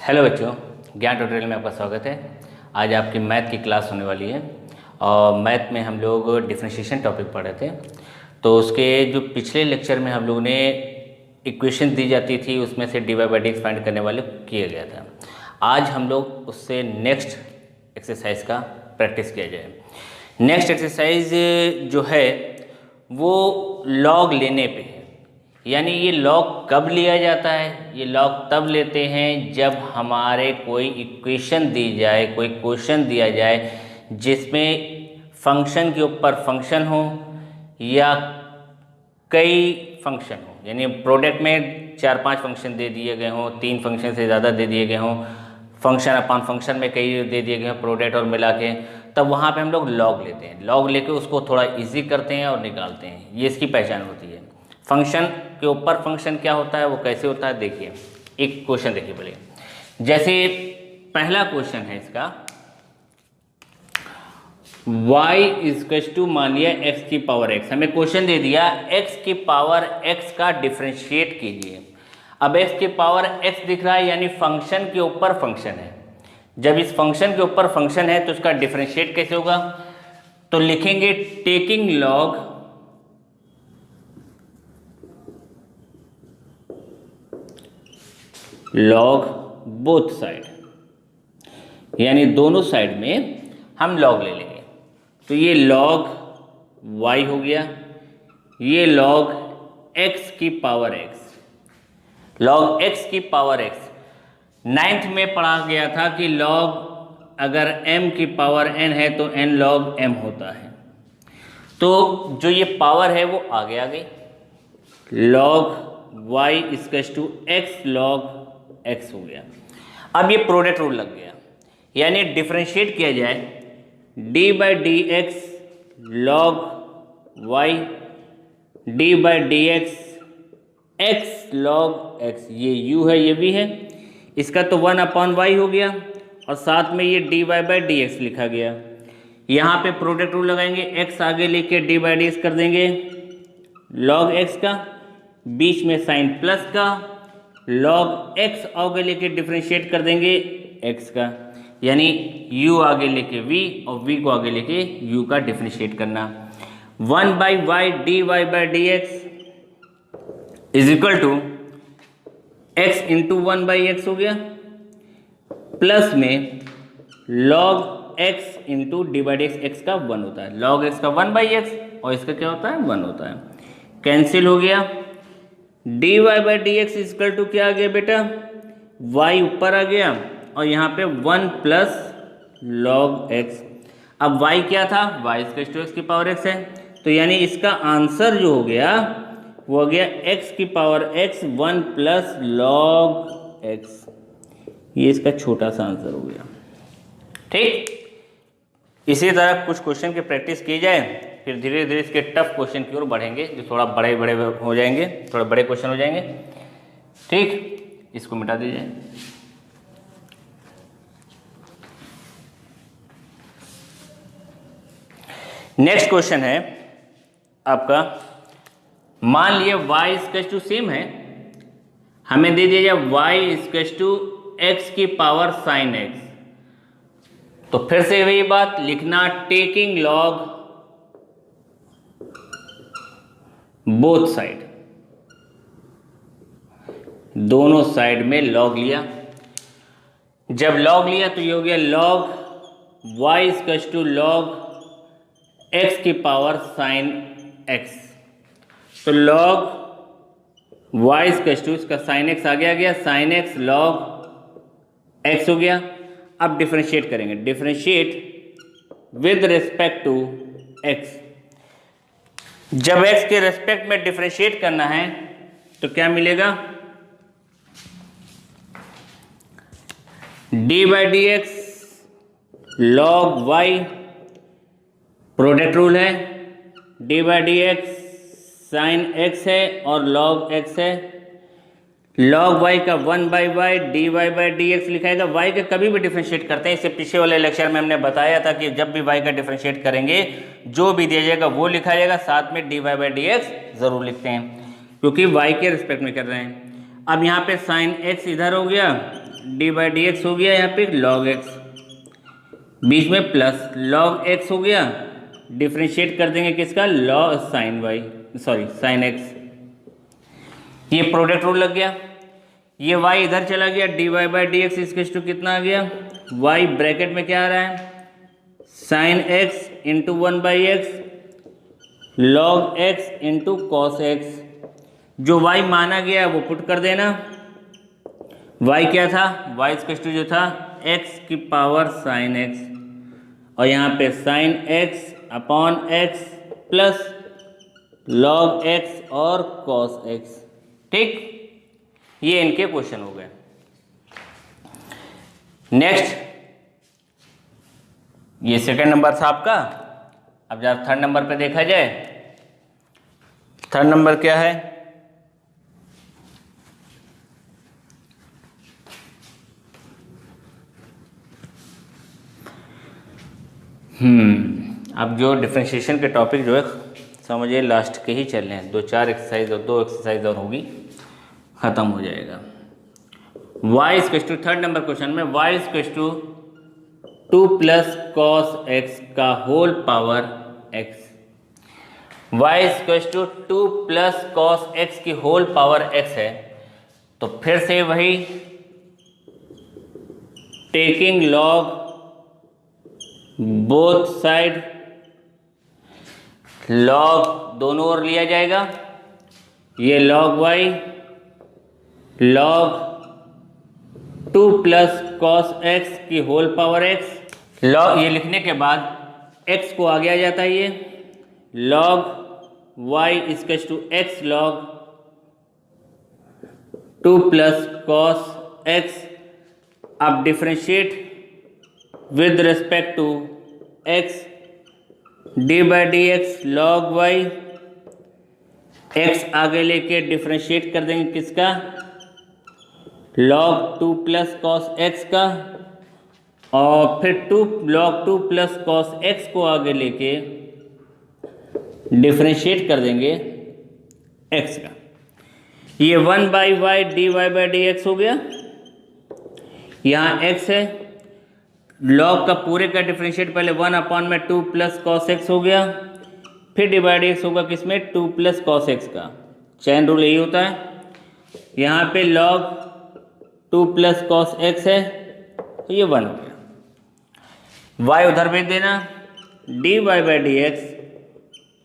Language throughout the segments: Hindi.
हेलो बच्चों, ज्ञान ट्यूटोरियल में आपका स्वागत है। आज आपकी मैथ की क्लास होने वाली है और मैथ में हम लोग डिफरेंशिएशन टॉपिक पढ़ रहे थे। तो उसके जो पिछले लेक्चर में हम लोगों ने इक्वेशन दी जाती थी उसमें से d y by d x find करने वाले किया गया था। आज हम लोग उससे नेक्स्ट एक्सरसाइज का प्रैक्टिस किया जाए। नेक्स्ट एक्सरसाइज जो है वो लॉग लेने पे है, यानी ये लॉग कब लिया जाता है? ये लॉग तब लेते हैं जब हमारे कोई इक्वेशन दी जाए, कोई क्वेश्चन दिया जाए जिसमें फंक्शन के ऊपर फंक्शन हो या कई फंक्शन हो। यानी प्रोडक्ट में 4-5 फंक्शन दे दिए गए हों, 3 फंक्शन से ज़्यादा दे दिए गए हों, फंक्शन अपॉन फंक्शन में कई दे दिए गए हों प्रोडक्ट और मिला के, तब वहाँ पे हम लोग लॉग लेते हैं। लॉग लेके उसको थोड़ा इजी करते हैं और निकालते हैं। ये इसकी पहचान होती है। फंक्शन के ऊपर फंक्शन क्या होता है, वो कैसे होता है, देखिए एक क्वेश्चन देखिए पहले। जैसे पहला क्वेश्चन है इसका, y इक्वल टू मान लिया x की पावर x। हमें क्वेश्चन दे दिया x की पावर x का डिफरेंशिएट कीजिए। अब x की पावर x दिख रहा है, यानी फंक्शन के ऊपर फंक्शन है। जब इस फंक्शन के ऊपर फंक्शन है तो उसका डिफरेंशिएट कैसे होगा? तो लिखेंगे टेकिंग लॉग बोथ साइड, यानी दोनों साइड में हम लॉग ले लेंगे। तो ये लॉग y हो गया, ये लॉग x की पावर x, लॉग x की पावर x। 9th में पढ़ा गया था कि लॉग अगर m की पावर n है तो n लॉग m होता है। तो जो ये पावर है वो आगे आ गई, log y equal to x log x हो गया। अब ये प्रोडक्ट रूल लग गया, यानी डिफरेंशिएट किया जाए d by d x log y, d by d x x log x। ये u है, ये v है, इसका तो 1/y हो गया और साथ में ये dy बाई डी एक्स लिखा गया। यहाँ पे प्रोडक्ट रूल लगाएंगे, x आगे लेके d बाई डी एक्स कर देंगे लॉग x का, बीच में साइन प्लस का, लॉग x आगे लेके डिफरेंशिएट कर देंगे x का, यानी u आगे लेके v और v को आगे लेके u का डिफरेंशिएट करना। 1/y dy by d x is equal to x into 1/x हो गया, प्लस में log x into d by d x, x का 1 होता है, log x का 1/x और इसका क्या होता है 1 होता है, कैंसिल हो गया। dy by d x equal to क्या आ गया बेटा, y ऊपर आ गया और यहाँ पे 1 प्लस लॉग x। अब y क्या था, y इक्वल टू x की पावर x है, तो यानी इसका आंसर जो हो गया वो हो गया x की power x 1 plus log x। ये इसका छोटा सा आंसर हो गया। ठीक, इसी तरह कुछ क्वेश्चन की प्रैक्टिस की जाए, फिर धीरे धीरे इसके टफ क्वेश्चन की ओर बढ़ेंगे जो थोड़ा बड़े बड़े हो जाएंगे, थोड़ा बड़े क्वेश्चन हो जाएंगे। ठीक, इसको मिटा दीजिए। नेक्स्ट क्वेश्चन है आपका, मान लिया y इक्वल टू सेम है, हमें दे दिया जाए y इक्वल टू x की पावर साइन x। तो फिर से वही बात लिखना, टेकिंग लॉग बोथ साइड, दोनों साइड में लॉग लिया। जब लॉग लिया तो ये हो गया log y equal to log x की पावर साइन x। तो लॉग y इक्वल टू, इसका साइन x आगे आ गया, साइन x लॉग x हो गया। अब डिफरेंशिएट करेंगे, differentiate with respect to x। जब x के रेस्पेक्ट में डिफरेंशिएट करना है तो क्या मिलेगा, d by d x log y, product rule है, d by d x sine x है और log x है, log y का 1/y dy by d x लिखाएगा। y का कभी भी डिफरेंशिएट करते हैं, इससे पीछे वाले लेक्चर में हमने बताया था कि जब भी y का डिफरेंशिएट करेंगे जो भी दिया जाएगा वो लिखा जाएगा, साथ में dy बाई डी एक्स जरूर लिखते हैं क्योंकि y के रिस्पेक्ट में कर रहे हैं। अब यहाँ पे साइन x इधर हो गया डी बाई डी एक्स हो गया, यहाँ पे लॉग एक्स, बीच में प्लस लॉग एक्स हो गया, डिफ्रेंशिएट कर देंगे किसका, log sine y, sorry sine x, ये प्रोडक्ट रूल लग गया। ये y इधर चला गया, d y by d x इसके टू कितना आ गया, y ब्रैकेट में क्या आ रहा है, sine x into 1/x log x into cos x. जो y माना गया वो पुट कर देना, y क्या था, y टू जो था x की पावर साइन एक्स, और यहाँ पे sine x upon x plus log x और कॉस एक्स। ठीक, ये इनके क्वेश्चन हो गए। नेक्स्ट, ये सेकंड नंबर था आपका। अब जब थर्ड नंबर पे देखा जाए, थर्ड नंबर क्या है, अब जो डिफरेंशिएशन के टॉपिक जो है समझिए लास्ट के ही चल रहे हैं, 2-4 एक्सरसाइज और 2 एक्सरसाइज और होगी, ख़त्म हो जाएगा। y equal to, third number question में y equal to 2 plus cos x का whole power x, y equal to 2 plus cos x की होल पावर x है। तो फिर से वही taking log both side, log दोनों ओर लिया जाएगा, ये log y log 2 plus cos x की होल पावर x, लॉग ये लिखने के बाद x को आगे आ जाता है, ये log y equal to x log 2 plus cos x। अब differentiate with respect to x, d by d x log y, x आगे लेके डिफरेंशिएट कर देंगे किसका, लॉग 2 प्लस कॉस एक्स का, और फिर लॉग 2 प्लस कॉस एक्स को आगे लेके डिफरेंशिएट कर देंगे x का। ये 1/y d y by d x हो गया, यहाँ x है, लॉग का पूरे का डिफरेंशिएट पहले 1/2 प्लस कॉस एक्स हो गया, फिर डिवाइड एक्स होगा किसमें, 2 प्लस कॉस एक्स का, चैन रूल यही होता है। यहाँ पे लॉग 2 प्लस कॉस एक्स है, तो ये 1 हो गया, y उधर भेज देना, d y by d x,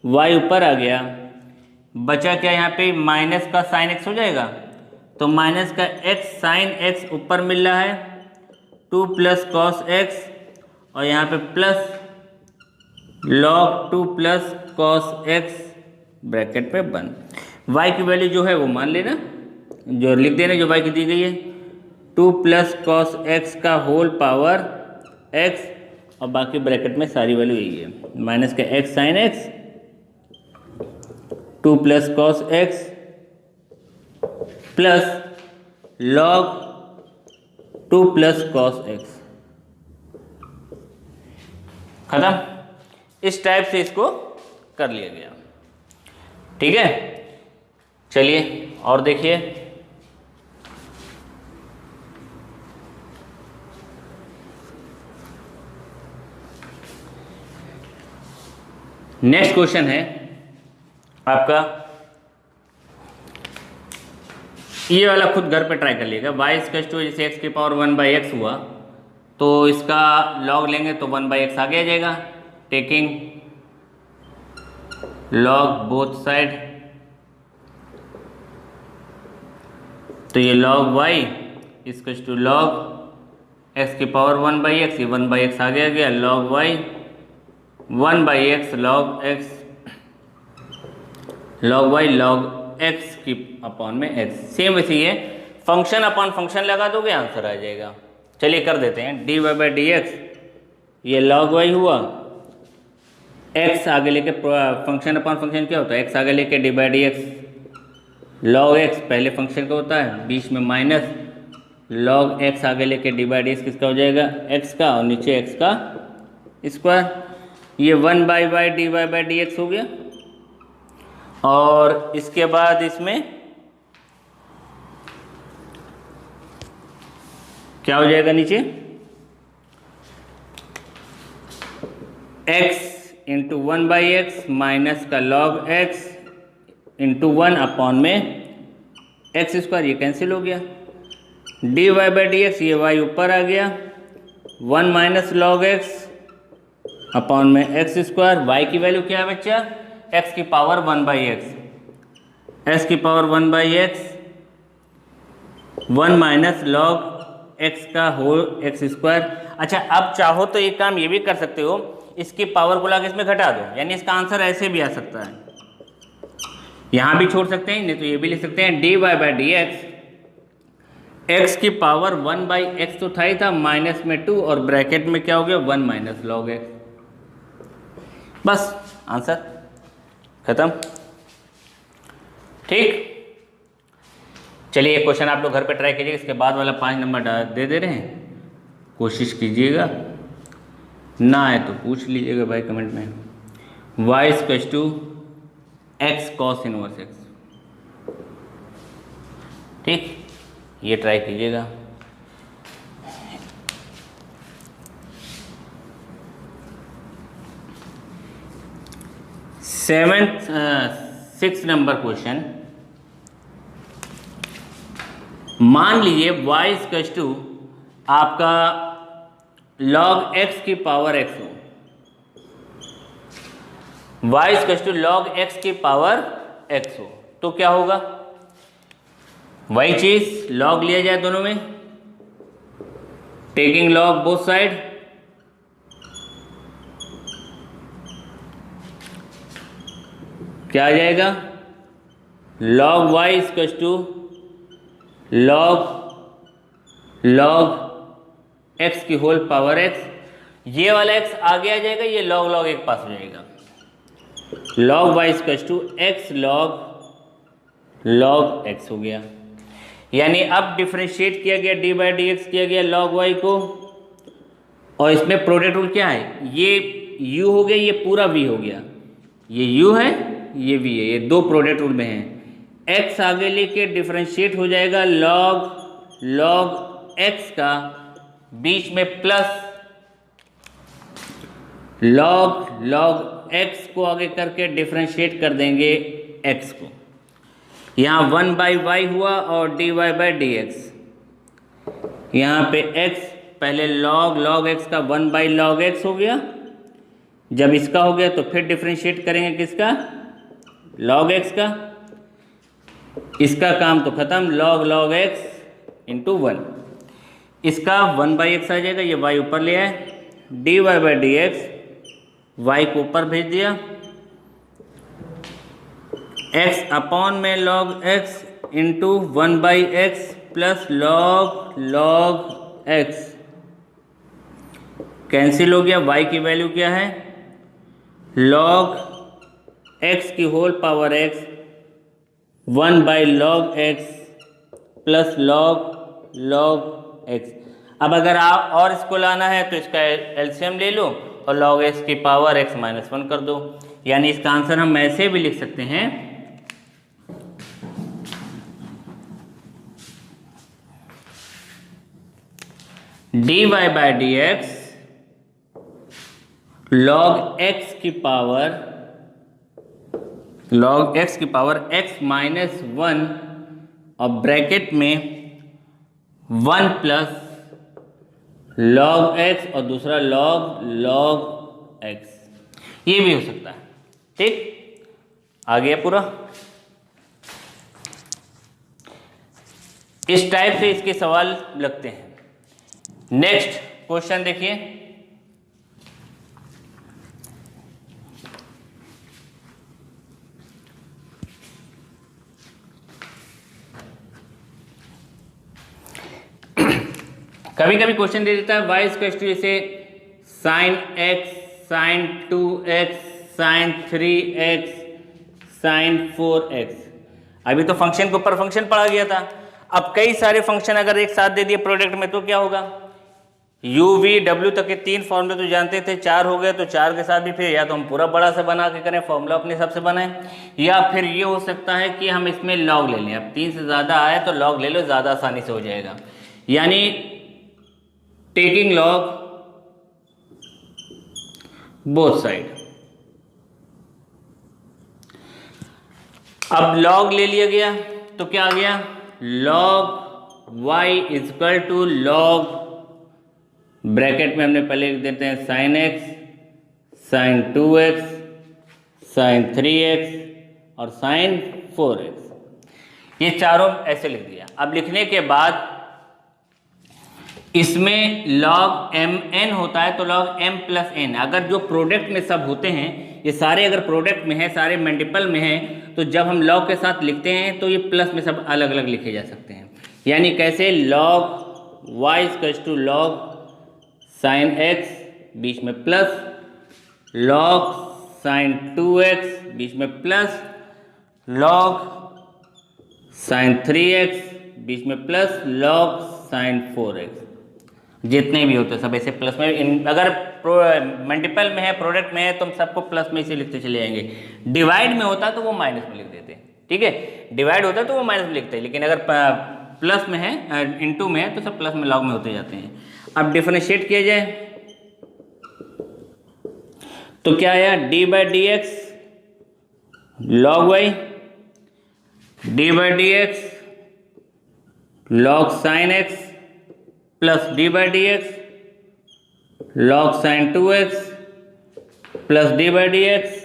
y ऊपर आ गया, बचा क्या यहाँ पे, माइनस का साइन एक्स हो जाएगा, तो माइनस का x साइन एक्स ऊपर मिल रहा है, 2 प्लस कॉस एक्स, और यहाँ पे plus log 2 plus cos x bracket पे बंद। y की वैल्यू जो है वो मान लेना, जो लिख देना जो y की दी गई है, 2 प्लस कॉस एक्स का होल पावर x, और बाकी ब्रैकेट में सारी वैल्यू यही है, माइनस का x sine x, 2 plus cos x plus log 2 plus cos x. खत्म, इस टाइप से इसको कर लिया गया। ठीक है, चलिए और देखिए, नेक्स्ट क्वेश्चन है आपका, ये वाला खुद घर पे ट्राई कर लीजिएगा। y इक्वल टू जैसे x की पावर 1/x हुआ, तो इसका लॉग लेंगे तो 1/x आगे आ जाएगा, टेकिंग लॉग बोथ साइड, तो ये log y equal to log x की पावर 1/x, ये 1/x आगे आ गया, log y 1/x log x, log y log x की अपॉन में x, सेम वैसे ही है, फंक्शन अपॉन फंक्शन लगा दोगे आंसर आ जाएगा। चलिए कर देते हैं, d y by d x, ये लॉग y हुआ, x आगे लेके, फंक्शन अपॉन फंक्शन क्या होता है, x आगे लेके d by d x, log x पहले फंक्शन का होता है, बीच में माइनस लॉग x आगे लेके डी बाई डी एक्स किसका हो जाएगा, x का, और नीचे x का स्क्वायर, ये 1/y d y by d x हो गया, और इसके बाद इसमें क्या हो जाएगा नीचे, x इंटू 1/x माइनस का log x इंटू 1 अपॉन में एक्स स्क्वायर, ये कैंसिल हो गया, dy/dx, ये y ऊपर आ गया, 1 माइनस log x अपॉन में एक्स स्क्वायर, y की वैल्यू क्या है बच्चा, x की पावर 1/x, x की power 1/x, 1 minus log x का होल एक्स स्क्वायर। अच्छा, अब चाहो तो एक काम ये भी कर सकते हो, इसकी पावर को लाके इसमें घटा दो, यानी इसका आंसर ऐसे भी आ सकता है, यहाँ भी छोड़ सकते हैं, नहीं तो ये भी लिख सकते हैं dy/dx, x की पावर 1/x तो था ही था, माइनस में 2 और ब्रैकेट में क्या हो गया 1 माइनस log x, बस आंसर खत्म। ठीक, चलिए एक क्वेश्चन आप लोग घर पे ट्राई कीजिएगा, इसके बाद वाला 5 नंबर दे दे रहे हैं, कोशिश कीजिएगा, ना आए तो पूछ लीजिएगा भाई कमेंट में। y equals to x cos inverse x, ठीक, ये ट्राई कीजिएगा। सिक्स नंबर क्वेश्चन, मान लीजिए y इक्वल्स टू आपका log x की पावर x हो, y equals to log x की पावर x हो, तो क्या होगा, वही चीज log लिया जाए दोनों में, टेकिंग log बोथ साइड, क्या आ जाएगा, log y equals to log x की होल पावर x, ये वाला x आगे आ जाएगा, ये log एक पास हो जाएगा, log y equals to x log x हो गया, यानी अब डिफरेंशिएट किया गया dy/dx किया गया log y को, और इसमें प्रोडक्ट रूल क्या है, ये u हो गया, ये पूरा v हो गया, ये u है ये v है, ये दो प्रोडक्ट रूल में है, x आगे लेके डिफरेंशिएट हो जाएगा log x का, बीच में प्लस log x को आगे करके डिफरेंशिएट कर देंगे x को, यहाँ 1/y हुआ और dy/dx, यहाँ पे x पहले log x का 1/log x हो गया, जब इसका हो गया तो फिर डिफरेंशिएट करेंगे किसका, log x का, इसका काम तो खत्म, log x इंटू 1, इसका 1/x आ जाएगा, ये y ऊपर ले आए, dy/dx y को ऊपर भेज दिया, x अपॉन में log x into 1/x plus log x, cancel हो गया, y की वैल्यू क्या है, log x की whole power x, 1/log x plus log x। अब अगर आप और इसको लाना है तो इसका एलसीएम ले लो और log x की पावर x माइनस 1 कर दो, यानी इसका आंसर हम ऐसे भी लिख सकते हैं, dy/dx log x की पावर x माइनस 1 और ब्रैकेट में 1 प्लस log x और दूसरा log x, ये भी हो सकता है, ठीक, आ गया पूरा। इस टाइप से इसके सवाल लगते हैं। नेक्स्ट क्वेश्चन देखिए, कभी कभी क्वेश्चन दे देता है y इक्वल्स टू जैसे sin x, sin 2x, sin 3x, sin 4x, अभी तो फंक्शन के ऊपर फंक्शन पढ़ा गया था, अब कई सारे फंक्शन अगर एक साथ दे दिए प्रोडक्ट में तो क्या होगा, u v w तक के 3 फॉर्मूले तो जानते थे, 4 हो गए तो 4 के साथ भी फिर या तो हम पूरा बड़ा सा बना के करें, फॉर्मूला अपने हिसाब से बनाएं, या फिर ये हो सकता है कि हम इसमें लॉग ले लें, अब 3 से ज़्यादा आए तो लॉग ले लो, ज़्यादा आसानी से हो जाएगा, यानी टेकिंग लॉग बोथ साइड। अब लॉग ले लिया गया तो क्या आ गया, log y is equal to log, bracket में हमने पहले लिख देते हैं sign x, sine 2x, sine 3x और साइन 4x। ये चारों ऐसे लिख दिया। अब लिखने के बाद इसमें log mn होता है तो log m प्लस n, अगर जो प्रोडक्ट में सब होते हैं ये सारे, अगर प्रोडक्ट में है, सारे मल्टीपल में हैं, तो जब हम log के साथ लिखते हैं तो ये प्लस में सब अलग अलग लिखे जा सकते हैं। यानी कैसे, log y equals to log sine x बीच में प्लस, log साइन 2x बीच में प्लस, log साइन 3x बीच में प्लस, log साइन 4x, जितने भी होते हैं सब ऐसे प्लस में। अगर मल्टीपल में है, प्रोडक्ट में है, तो हम सबको प्लस में इसे लिखते चले जाएंगे। डिवाइड में होता है तो वो माइनस में लिख देते हैं, ठीक है, डिवाइड होता है तो वो माइनस में लिखते हैं, लेकिन अगर प्लस में है, इनटू में है, तो सब प्लस में लॉग में होते जाते हैं। अब डिफरेंशिएट किया जाए तो क्या आया, d by d x log y, d by d x log sine x plus d by d x log sine 2x plus d by d x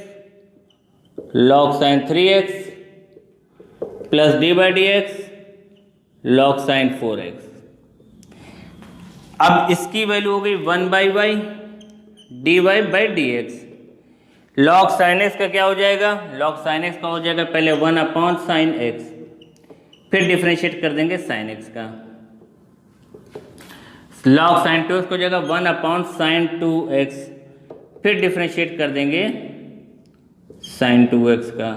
log sine 3x plus d by d x log sine 4x। अब इसकी वैल्यू हो गई 1 by y d y by d x. Log sine x का क्या हो जाएगा, लॉग साइन एक्स का हो जाएगा पहले 1 अपॉन साइन एक्स, फिर डिफ्रेंशिएट कर देंगे साइन एक्स का। लॉग साइन 2x को हो जाएगा 1 अपॉन साइन 2x, फिर डिफ्रेंशिएट कर देंगे साइन 2x का।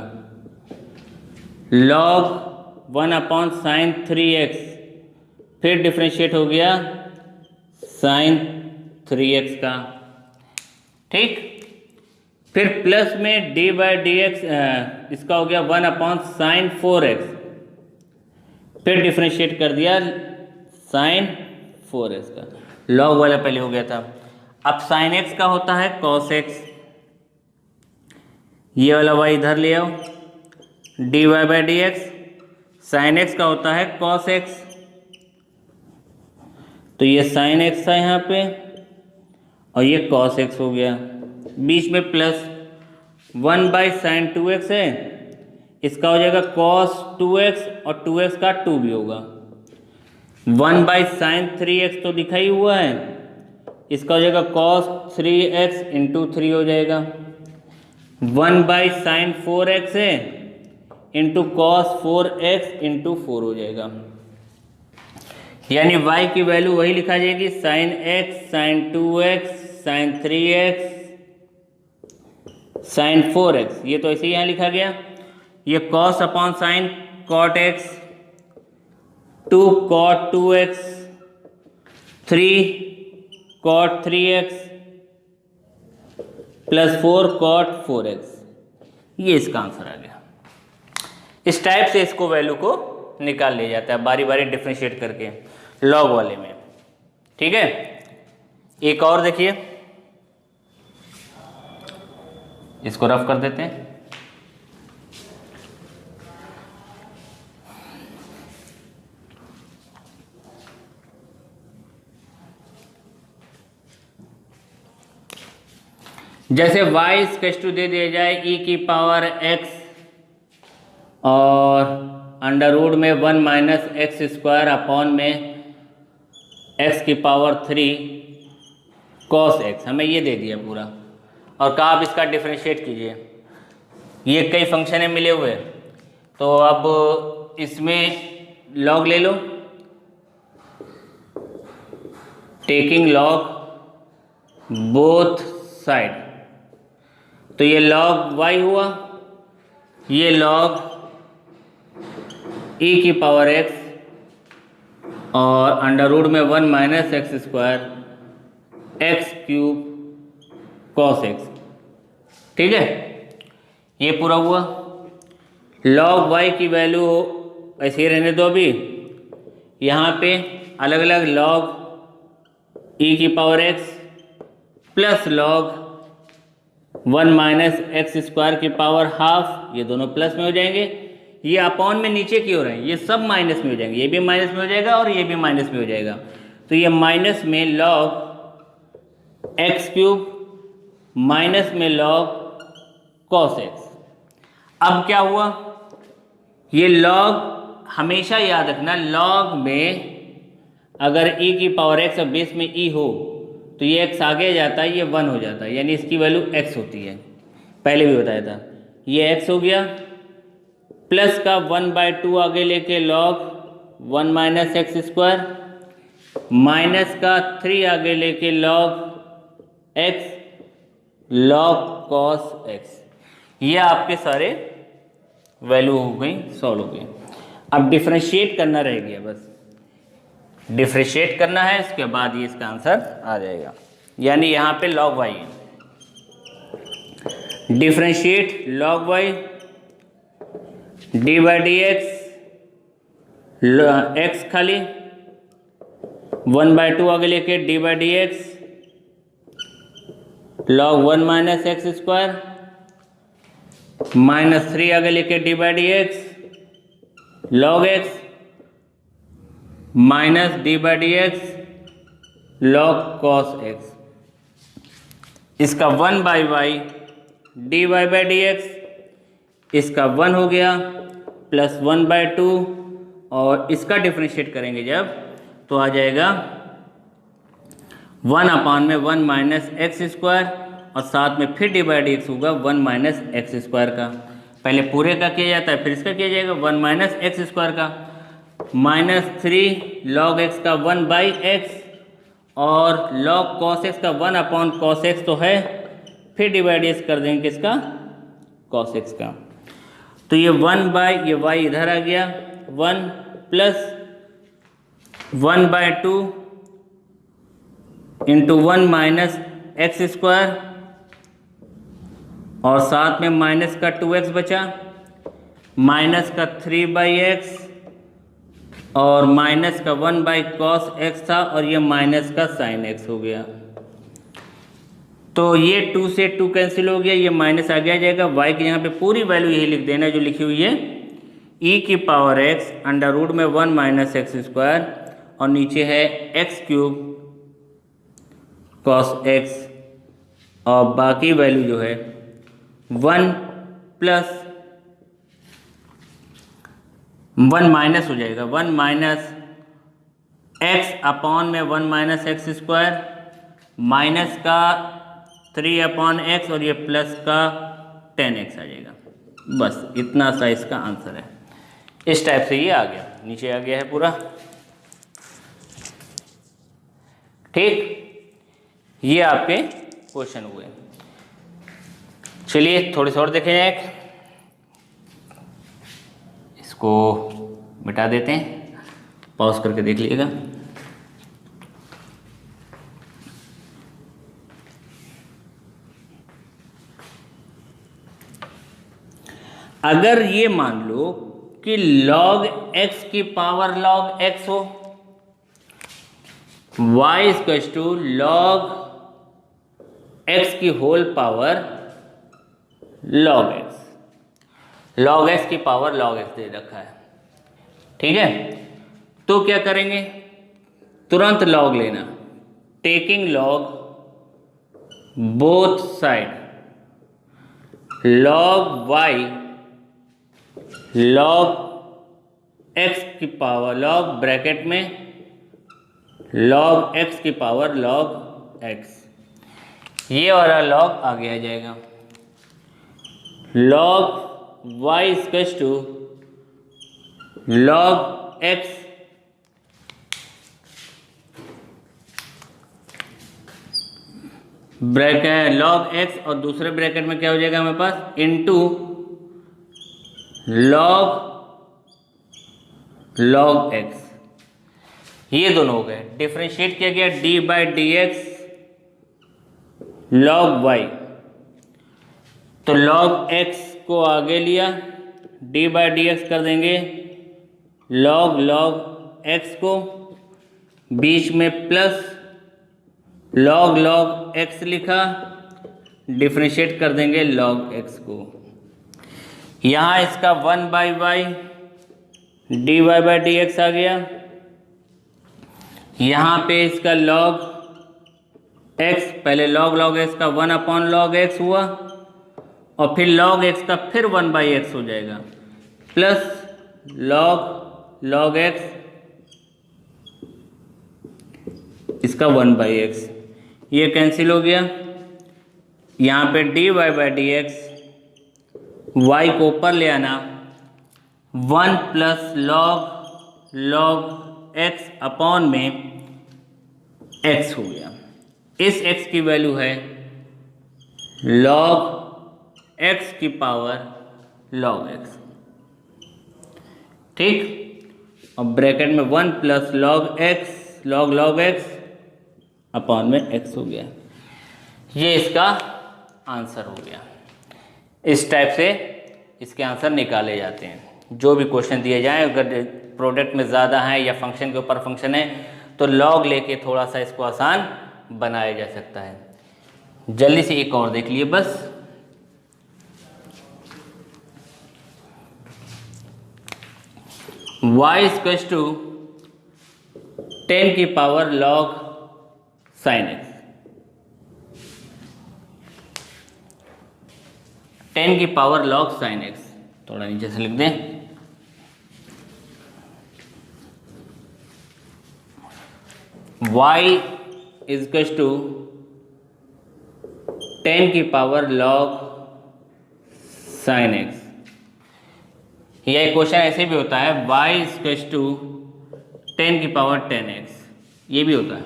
लॉग 1 अपॉन साइन 3x, फिर डिफ्रेंशिएट हो गया साइन 3x का, ठीक। फिर प्लस में डी बाई डी एक्स, इसका हो गया 1 अपॉन साइन 4x, फिर डिफ्रेंशिएट कर दिया साइन 4x का। लॉग वाला पहले हो गया था। अब साइन x का होता है कॉस x, ये वाला y इधर ले आओ, d y by d x. Sine x का होता है कॉस x, तो ये साइन x था यहाँ पे और ये कॉस x हो गया, बीच में प्लस 1 बाई साइन 2x है, इसका हो जाएगा कॉस 2x और 2x का 2 भी होगा। 1 बाई साइन 3x तो दिखा ही हुआ है, इसका हो जाएगा कॉस 3x इंटू 3 हो जाएगा। 1 बाई साइन 4x है इंटू कॉस 4x इंटू 4 हो जाएगा। यानी y की वैल्यू वही लिखा जाएगी, sine x, sine 2x, sine 3x, sine 4x, ये तो ऐसे ही यहाँ लिखा गया। ये cos upon sine cot x, 2 cot 2x, 3 cot 3x plus 4 cot 4x, ये इसका आंसर आ गया। इस टाइप से इसको वैल्यू को निकाल लिया जाता है बारी बारी डिफरेंशिएट करके लॉग वाले में, ठीक है। एक और देखिए, इसको रफ कर देते हैं। जैसे y इक्वल टू दे दिया जाए e की पावर x और अंडर रूट में 1 माइनस एक्स स्क्वायर अपॉन में x की पावर 3 कॉस x, हमें ये दे दिया पूरा, और कहा आप इसका डिफरेंशिएट कीजिए। ये कई फंक्शन मिले हुए, तो अब इसमें लॉग ले लो, टेकिंग लॉग बोथ साइड, तो ये लॉग y हुआ, ये लॉग e की पावर x और अंडर रूट में 1 minus x square x cube cos x, ठीक है। ये पूरा हुआ। लॉग y की वैल्यू ऐसे ही रहने दो, अभी यहाँ पे अलग अलग लॉग ई की power x plus log 1 minus x square की पावर हाफ, ये दोनों प्लस में हो जाएंगे। ये अपॉन में नीचे की ओर है, ये सब माइनस में हो जाएंगे, ये भी माइनस में हो जाएगा और ये भी माइनस में हो जाएगा। तो ये माइनस में लॉग एक्स क्यूब माइनस में लॉग कॉस एक्स। अब क्या हुआ, ये लॉग हमेशा याद रखना, लॉग में अगर e की पावर x और बेस में e हो तो ये x आगे जाता है, ये 1 हो जाता है, यानी इसकी वैल्यू x होती है, पहले भी बताया था। ये x हो गया, प्लस का 1/2 आगे लेके log 1 minus x square, minus का 3 आगे लेके log x log cos x। ये आपके सारे वैल्यू हो गई, सॉल्व हो गई। अब डिफरेंशिएट करना रह गया, बस डिफरेंशिएट करना है, इसके बाद ये इसका आंसर आ जाएगा। यानी यहाँ पे log y है, differentiate log y d by d x खाली 1/2 आगे लेके d by d x log 1 minus x square minus 3 आगे लेके d by d x log x minus d by d x log cos x. इसका 1 by y d y by d x, इसका 1 हो गया प्लस 1/2, और इसका डिफरेंशिएट करेंगे जब तो आ जाएगा 1/1 माइनस एक्स स्क्वायर, और साथ में फिर डी बाई डी एक्स होगा 1 माइनस एक्स स्क्वायर का। पहले पूरे का किया जाता है, फिर इसका किया जाएगा 1 माइनस एक्स स्क्वायर का, माइनस 3 लॉग एक्स का 1 बाई एक्स, और लॉग कॉस एक्स का 1 कॉस एक्स तो है, फिर डिवाइड एक्स कर देंगे किसका, कॉस एक्स का। तो ये 1 बाई, ये y इधर आ गया, 1 plus 1/2 into 1 minus x square, और साथ में माइनस का 2x बचा, माइनस का 3 बाई एक्स, और माइनस का 1 बाई कॉस एक्स था, और ये माइनस का साइन एक्स हो गया। तो ये 2 से 2 कैंसिल हो गया, ये माइनस आ गया जाएगा। y की यहाँ पे पूरी वैल्यू यही लिख देना जो लिखी हुई है, e की पावर x अंडर रूट में 1 माइनस एक्स स्क्वायर, और नीचे है एक्स क्यूब कॉस एक्स, और बाकी वैल्यू जो है 1 प्लस 1 माइनस हो जाएगा, 1 माइनस एक्स अपॉन में 1 माइनस एक्स स्क्वायर, माइनस का 3/x, और ये प्लस का 10x आ जाएगा। बस इतना सा इसका आंसर है। इस टाइप से ये आ गया, नीचे आ गया है पूरा, ठीक। ये आपके क्वेश्चन हुए। चलिए थोड़े से और देखें जाए, इसको मिटा देते हैं, पॉज करके देख लीजिएगा। अगर ये मान लो कि log x की पावर log x हो, y equals to log x की whole power log x, log x की पावर log x दे रखा है, ठीक है। तो क्या करेंगे, तुरंत log लेना, taking log both side, log y log x की पावर log ब्रैकेट में log x की पावर log x, ये वाला log आगे आ जाएगा। log y equals to log x bracket log x, और दूसरे ब्रैकेट में क्या हो जाएगा हमारे पास, इनटू log x, ये दोनों हो गए। डिफरेंशिएट किया गया D by d x log y, तो log x को आगे लिया, डी बाई डी एक्स कर देंगे log x को, बीच में प्लस लॉग लॉग एक्स लिखा, डिफ्रेंशिएट कर देंगे लॉग एक्स को। यहाँ इसका 1/y dy by d x आ गया। यहाँ पे इसका log x, पहले log log x का 1/log x हुआ और फिर log x का फिर 1/x हो जाएगा, प्लस log log x इसका 1/x, ये कैंसिल हो गया। यहाँ पे dy by d x, y को ऊपर ले आना, 1 plus log log x upon में x हो गया। इस x की वैल्यू है log x की पावर log x, ठीक। और ब्रैकेट में 1 plus log x log log x upon में x हो गया। ये इसका आंसर हो गया। इस टाइप से इसके आंसर निकाले जाते हैं। जो भी क्वेश्चन दिए जाएं, अगर प्रोडक्ट में ज़्यादा है या फंक्शन के ऊपर फंक्शन है तो लॉग लेके थोड़ा सा इसको आसान बनाया जा सकता है। जल्दी से एक और देख लिए बस। y इक्वल्स टू 10 की पावर log sin x, 10 की पावर log sin x, थोड़ा नीचे से लिख दें। y इक्वल्स टू 10 की पावर log sin x। यह क्वेश्चन ऐसे भी होता है, y इक्वल्स टू 10 की पावर 10x, ये भी होता है,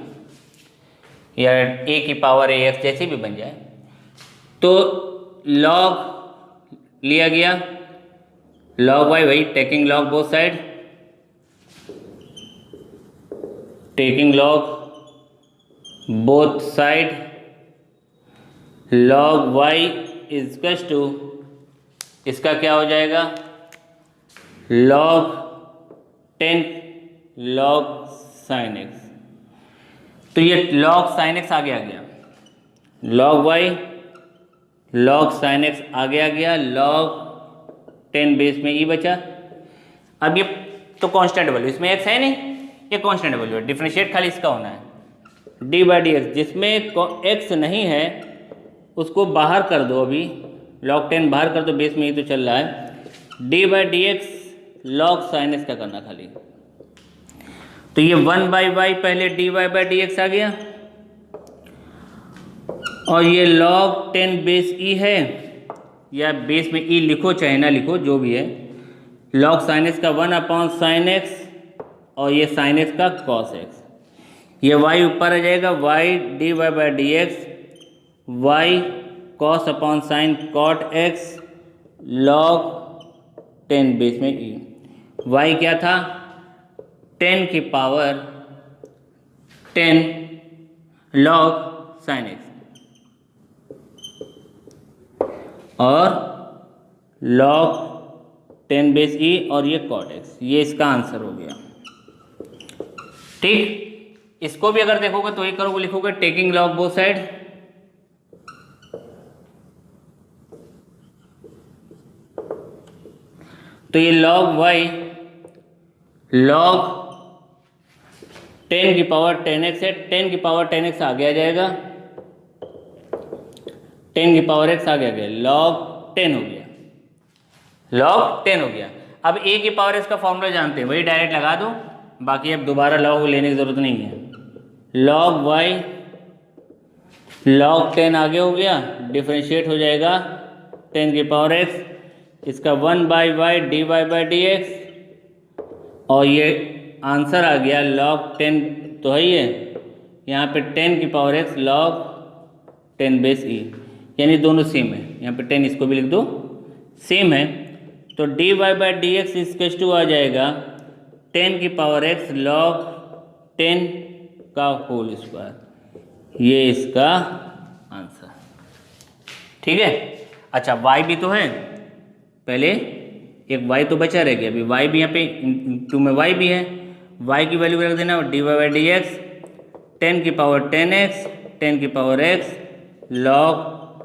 या a की पावर ax जैसे भी बन जाए। तो log लिया गया, log y वही taking log both side, taking log both side, log y equals to इसका क्या हो जाएगा, log 10 log sin x। तो ये log sin x आगे आ गया, log y log sin x आगे आ गया, log 10 बेस में e बचा। अब ये तो कांस्टेंट वैल्यू, इसमें x है नहीं, ये कांस्टेंट वैल्यू है, डिफरेंशिएट खाली इसका होना है डी बाई डी एक्स। जिसमें x नहीं है उसको बाहर कर दो, अभी log 10 बाहर कर दो, बेस में ही तो चल रहा है। D by d x log sin x का करना खाली। तो ये 1/y पहले dy बाई डी एक्स आ गया, और ये log 10 बेस e है, या बेस में e लिखो चाहे ना लिखो जो भी है, log sin x का 1/sin x, और ये sin x का cos x। ये y ऊपर आ जाएगा, y dy by d x, y cos upon sine cot x log 10 base में e। y क्या था, 10 की पावर 10 log sin x, और log 10 बेस e, और ये cot x। ये इसका आंसर हो गया, ठीक। इसको भी अगर देखोगे तो ये करोगे, लिखोगे टेकिंग log बोथ साइड, तो ये log y log 10 की पावर 10x है, 10 की पावर 10x आगे आ जाएगा, 10 की पावर x आगे आ गया, log 10 हो गया, log 10 हो गया। अब a की पावर x का फॉर्मूला जानते हैं, वही डायरेक्ट लगा दो, बाकी अब दोबारा log लेने की जरूरत नहीं है। log y log 10 आगे हो गया, डिफरेंशिएट हो जाएगा 10 की पावर x, इसका 1/y dy by d x, और ये आंसर आ गया log 10 तो है ही है, यहाँ पे 10 की power x log 10 base e, यानी दोनों सेम है। यहाँ पे 10 इसको भी लिख दो, सेम है। तो dy by d x equals to आ जाएगा 10 की पावर x log 10 का होल स्क्वायर, ये इसका आंसर, ठीक है। अच्छा y भी तो है, पहले एक y तो बचा रह गया, अभी y भी यहाँ पे टू में y भी है, y की वैल्यू रख देना dy बाई डी एक्स 10 की पावर 10x 10 की पावर x log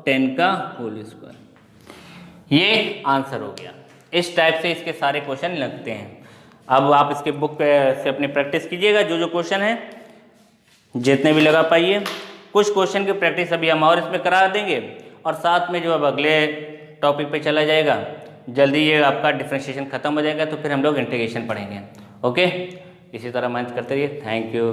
10 का होल स्क्वायर। ये आंसर हो गया। इस टाइप से इसके सारे क्वेश्चन लगते हैं। अब आप इसके बुक से अपनी प्रैक्टिस कीजिएगा, जो जो क्वेश्चन है जितने भी लगा पाइए। कुछ क्वेश्चन की प्रैक्टिस अभी हम और इसमें करा देंगे, और साथ में जो अब अगले टॉपिक पे चला जाएगा, जल्दी ये आपका डिफरेंशिएशन खत्म हो जाएगा, तो फिर हम लोग इंटीग्रेशन पढ़ेंगे। ओके, इसी तरह मेहनत करते रहिए। Thank you.